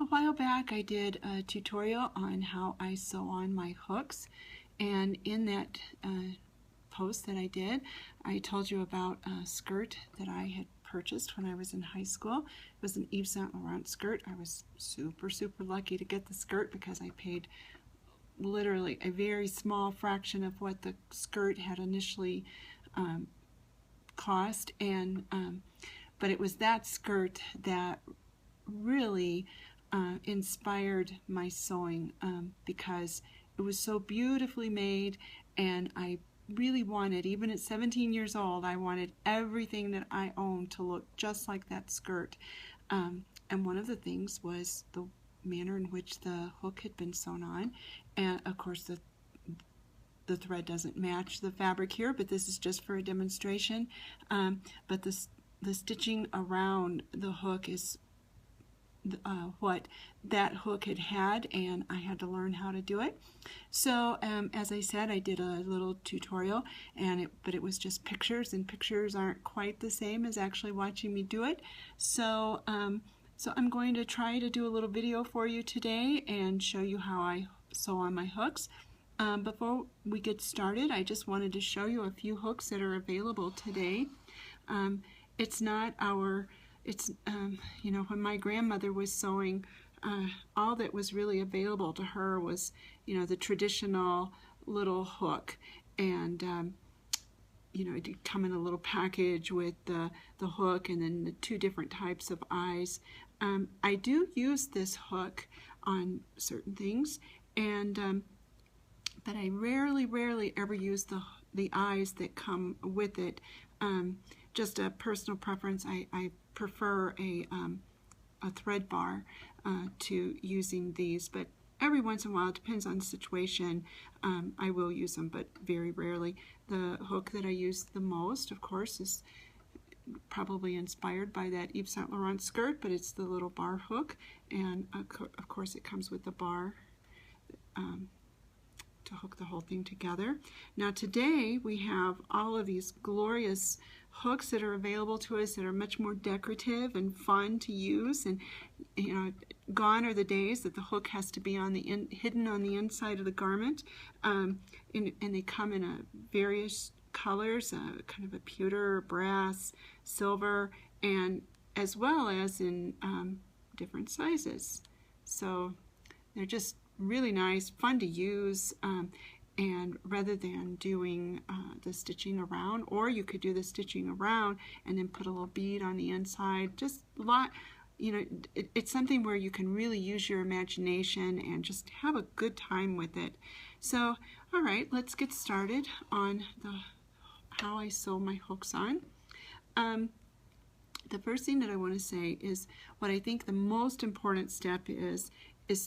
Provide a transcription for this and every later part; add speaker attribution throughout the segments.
Speaker 1: A while back I did a tutorial on how I sew on my hooks, and in that post that I did, I told you about a skirt that I had purchased when I was in high school. It was an Yves Saint Laurent skirt. I was super lucky to get the skirt because I paid literally a very small fraction of what the skirt had initially cost, and but it was that skirt that really inspired my sewing because it was so beautifully made, and I really wanted, even at 17 years old, I wanted everything that I owned to look just like that skirt. And one of the things was the manner in which the hook had been sewn on, and of course the thread doesn't match the fabric here, but this is just for a demonstration. But the stitching around the hook is what that hook had, and I had to learn how to do it. So as I said, I did a little tutorial, but it was just pictures, and pictures aren't quite the same as actually watching me do it. So I'm going to try to do a little video for you today and show you how I sew on my hooks. Before we get started, I just wanted to show you a few hooks that are available today. It's not our you know, when my grandmother was sewing, all that was really available to her was, you know, the traditional little hook, and you know, it did come in a little package with the hook and then the two different types of eyes. I do use this hook on certain things, and but I rarely ever use the eyes that come with it. Just a personal preference. I prefer a thread bar to using these, but every once in a while, it depends on the situation, I will use them, but very rarely. The hook that I use the most, of course, is probably inspired by that Yves Saint Laurent skirt, but it's the little bar hook, and of course it comes with the bar to hook the whole thing together. Now today we have all of these glorious hooks that are available to us that are much more decorative and fun to use, and you know, gone are the days that the hook has to be on hidden on the inside of the garment, and they come in various colors, kind of a pewter, brass, silver, and as well as in different sizes. So they're just really nice, fun to use, and rather than doing the stitching around, or you could do the stitching around and then put a little bead on the inside, just a lot, you know, it's something where you can really use your imagination and just have a good time with it. So, all right, let's get started on how I sew my hooks on. The first thing that I want to say is what I think the most important step is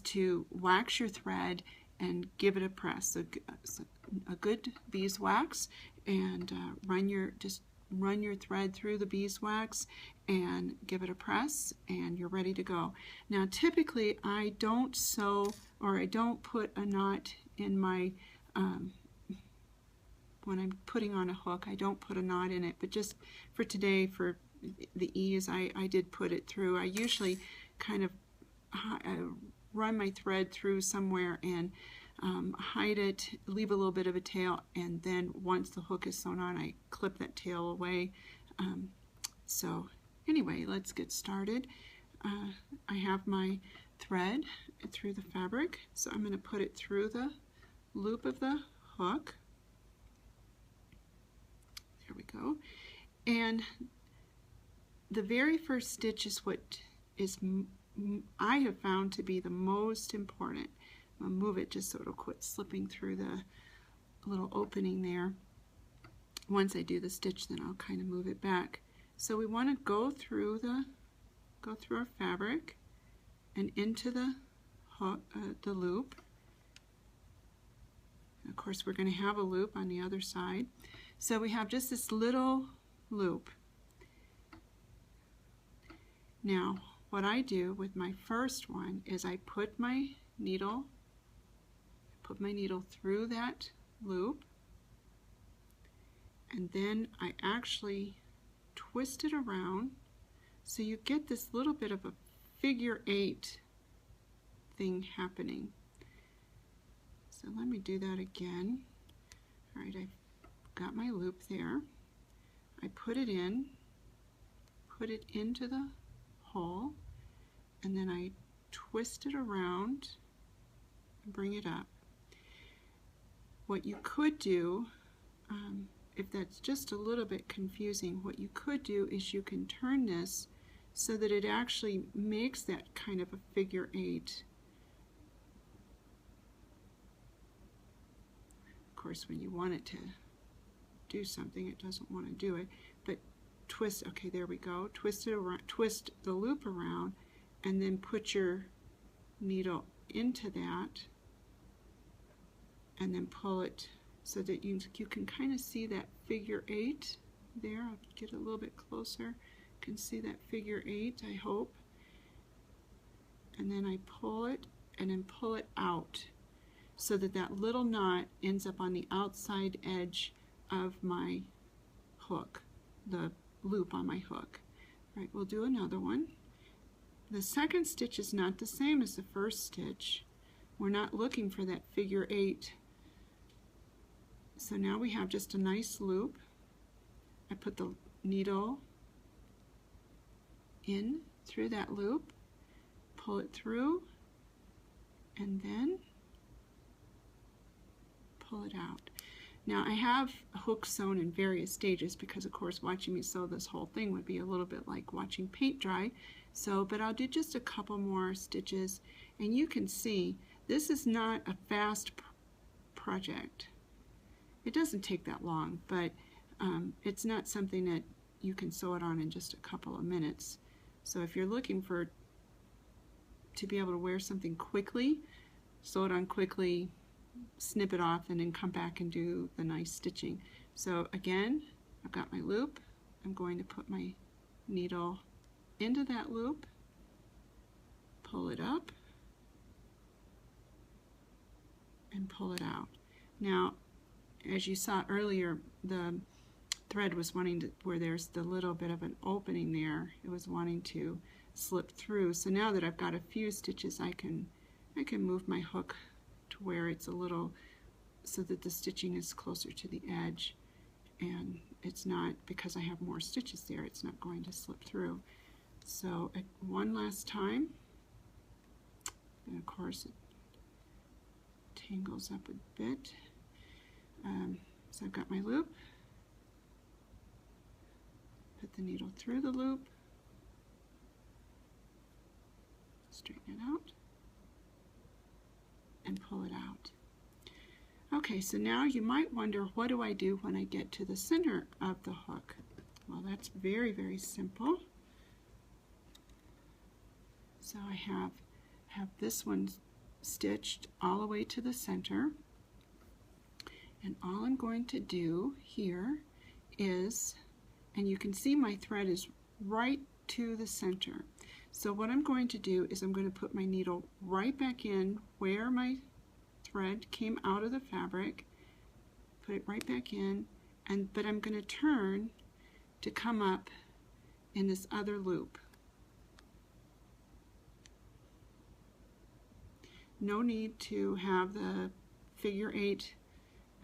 Speaker 1: to wax your thread and give it a press, a good beeswax, and run your thread through the beeswax and give it a press, and you're ready to go. Now typically I don't sew, or I don't put a knot in my when I'm putting on a hook, I don't put a knot in it, but just for today, for the ease, I did put it through. I usually kind of run my thread through somewhere and hide it, leave a little bit of a tail, and then once the hook is sewn on, I clip that tail away. So anyway, let's get started. I have my thread through the fabric, so I'm going to put it through the loop of the hook. There we go. And the very first stitch is what I have found to be the most important. I'll move it just so it'll quit slipping through the little opening there. Once I do the stitch, then I'll kind of move it back. So we want to go through our fabric and into the hook, the loop. And of course, we're going to have a loop on the other side. So we have just this little loop. Now, what I do with my first one is I put my needle through that loop, and then I actually twist it around so you get this little bit of a figure 8 thing happening. So let me do that again. All right, I've got my loop there. I put it into the hole, and then I twist it around and bring it up. What you could do, if that's just a little bit confusing, what you could do is you can turn this so that it actually makes that kind of a figure 8. Of course, when you want it to do something, it doesn't want to do it, but twist, okay, there we go, twist it around, twist the loop around, and then put your needle into that, and then pull it so that you can kind of see that figure 8 there. I'll get a little bit closer. You can see that figure 8, I hope. And then I pull it and then pull it out so that that little knot ends up on the outside edge of my hook, the loop on my hook. All right, we'll do another one. The second stitch is not the same as the first stitch. We're not looking for that figure 8. So now we have just a nice loop. I put the needle in through that loop, pull it through, and then pull it out. Now I have hooks sewn in various stages because, of course, watching me sew this whole thing would be a little bit like watching paint dry. But I'll do just a couple more stitches, and you can see this is not a fast project. It doesn't take that long, but it's not something that you can sew it on in just a couple of minutes. So if you're looking to be able to wear something quickly, sew it on quickly, snip it off, and then come back and do the nice stitching. So again, I've got my loop. I'm going to put my needle into that loop, pull it up, and pull it out. Now, as you saw earlier, the thread was wanting to, where there's the little bit of an opening there, it was wanting to slip through. So now that I've got a few stitches, I can move my hook to where it's a little, so that the stitching is closer to the edge, and it's not, because I have more stitches there, it's not going to slip through. So one last time, and of course it tangles up a bit. So I've got my loop, put the needle through the loop, straighten it out, and pull it out. Okay, so now you might wonder, what do I do when I get to the center of the hook? Well, that's very, very simple. So I have this one stitched all the way to the center, and all I'm going to do here is, and you can see my thread is right to the center. So what I'm going to do is I'm going to put my needle right back in where my thread came out of the fabric, put it right back in, but I'm going to turn to come up in this other loop. No need to have the figure 8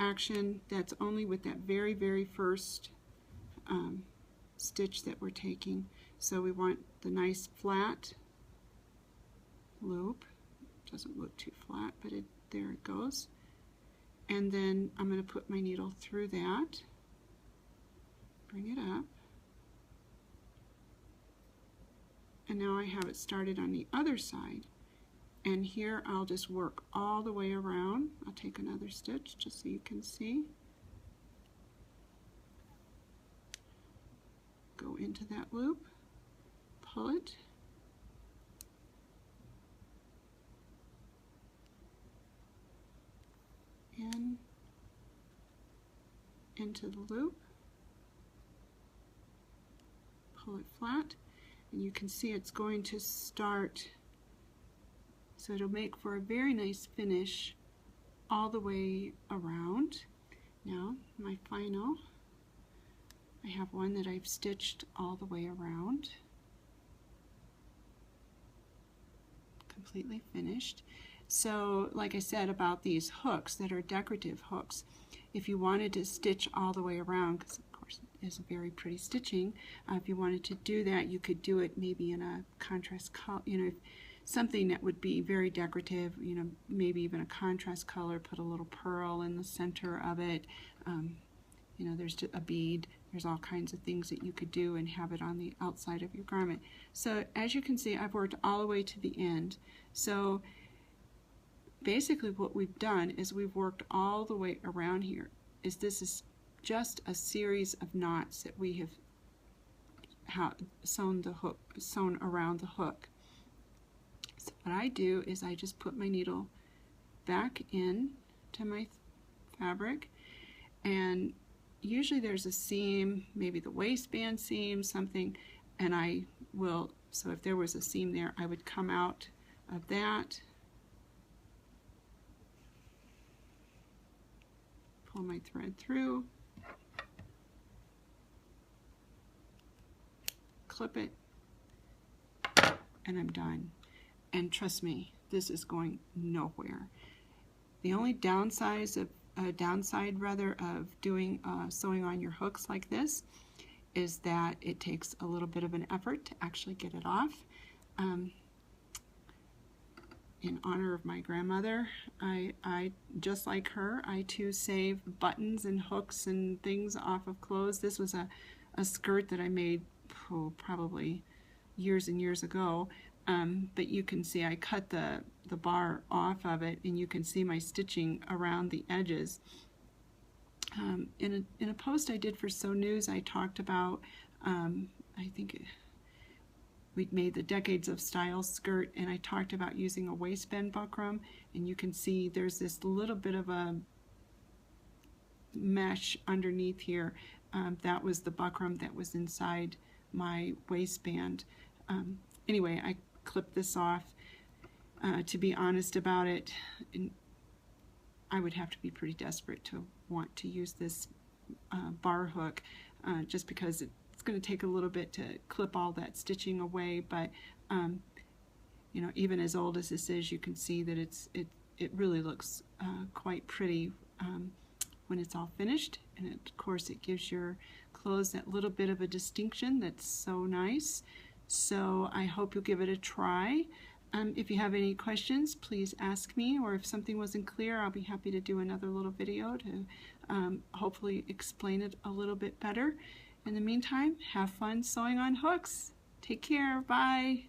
Speaker 1: action. That's only with that very, very first stitch that we're taking. So we want the nice flat loop. Doesn't look too flat, but there it goes. And then I'm going to put my needle through that, bring it up, and now I have it started on the other side. And here I'll just work all the way around. I'll take another stitch just so you can see. Go into that loop, pull it, in, into the loop, pull it flat, and you can see it's going to start. So it'll make for a very nice finish all the way around. Now, my final, I have one that I've stitched all the way around. completely finished. So like I said about these hooks that are decorative hooks, if you wanted to stitch all the way around, because of course it is a very pretty stitching, if you wanted to do that, you could do it maybe in a contrast color, something that would be very decorative, maybe even a contrast color, put a little pearl in the center of it. There's a bead. There's all kinds of things that you could do and have it on the outside of your garment. So as you can see, I've worked all the way to the end. So basically what we've done is we've worked all the way around here. This is just a series of knots that we have sewn around the hook. So what I do is I just put my needle back in to my fabric, and usually there's a seam, maybe the waistband seam, something, and so if there was a seam there, I would come out of that, pull my thread through, clip it, and I'm done. And trust me, this is going nowhere. The only downside of doing sewing on your hooks like this is that it takes a little bit of an effort to actually get it off. In honor of my grandmother, I just like her, I too save buttons and hooks and things off of clothes. This was a skirt that I made probably years and years ago, but you can see I cut the bar off of it, and you can see my stitching around the edges. In a post I did for Sew News, I talked about, I think we'd made the Decades of Style skirt, and I talked about using a waistband buckram, and you can see there's this little bit of a mesh underneath here. That was the buckram that was inside my waistband. Anyway, I clipped this off. To be honest about it, I would have to be pretty desperate to want to use this bar hook, just because it's going to take a little bit to clip all that stitching away. But even as old as this is, you can see that it really looks quite pretty when it's all finished, and of course it gives your clothes that little bit of a distinction that's so nice. So I hope you'll give it a try. If you have any questions, please ask me, or if something wasn't clear, I'll be happy to do another little video to hopefully explain it a little bit better. In the meantime, have fun sewing on hooks. Take care. Bye.